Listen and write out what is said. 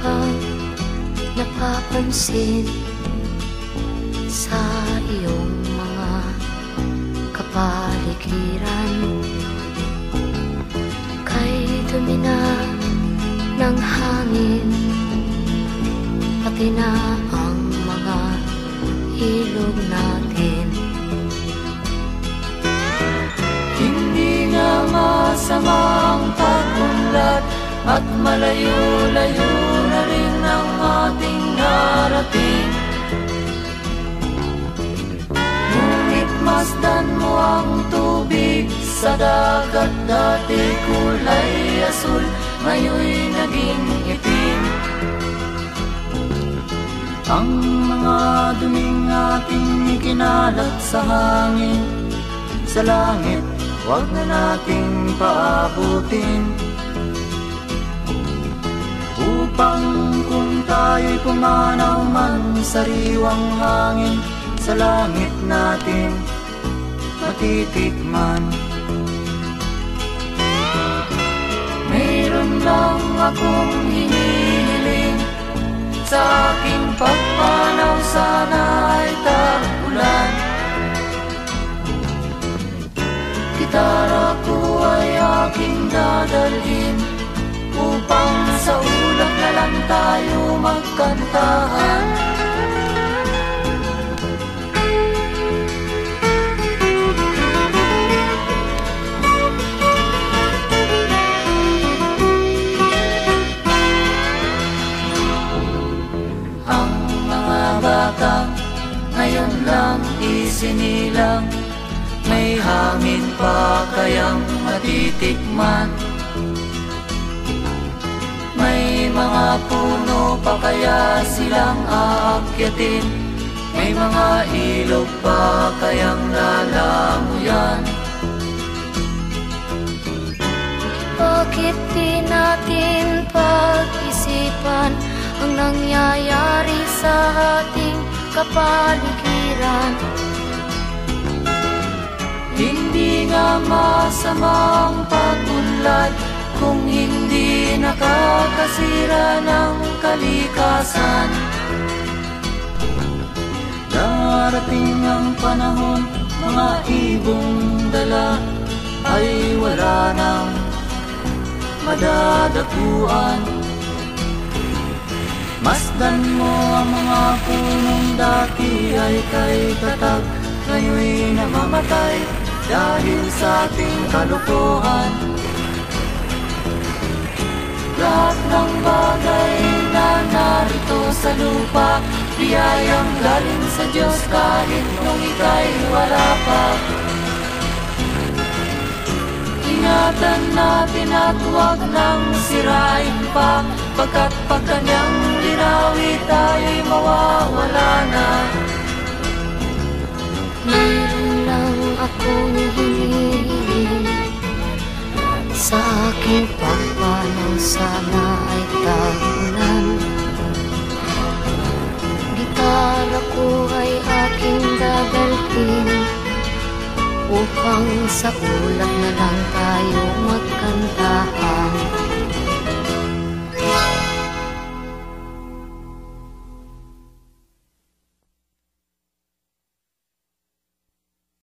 kang napapansin sa iyong mga kapaligiran. Kay dumi na ng hangin, pati na ang mga ilog natin. Hindi nga masama ang pag-unlad, at malayo-layo na rin ang ating narating. Ngunit masdan mo ang tubig sa dagat, dati kulay asul, ngayon'y naging itim. Ang mga duming ating ikinalat sa hangin, sa langit, huwag na nating paabutin. Upang kung tayo'y pumanaw man sa riwang hangin, sa langit natin matitikman. Mayroon lang akong hinihiling, sa aking pagpanaw sana ay tag-ulan. Gitara ko ay aking dadalhin, upang sa ulap na lang tayo magkantahan. Ang mga bata ngayon lang isinilang, may hangin pa kayang matitikman? May mga puno pa kaya silang aakyatin? May mga ilog pa kayang lalamuyan? Bakit di natin pag-isipan ang nangyayari sa ating kapaligiran? Hindi nga masama ang pag-unlad, kung hindi nakakasira ng kalikasan. Darating ang panahon, mga ibong dala ay wala nang madadapuan. Masdan mo ang mga punong dati ay kay tatag, ngayon'y namamatay dahil sa ating kalukuhan. Lahat ng bagay na narito sa lupa, biyayang galing sa Diyos kahit nung ika'y wala pa. Ingatan natin at huwag nang sirain pa, pagkat pag kanyang linawi tayo'y mawawala na. Meron lang akong hinihiling, sa aking pagpanaw sana ay tag-ulan. Gitara ko ay aking dadalhin, upang sa ulap na lang tayo magkantahan.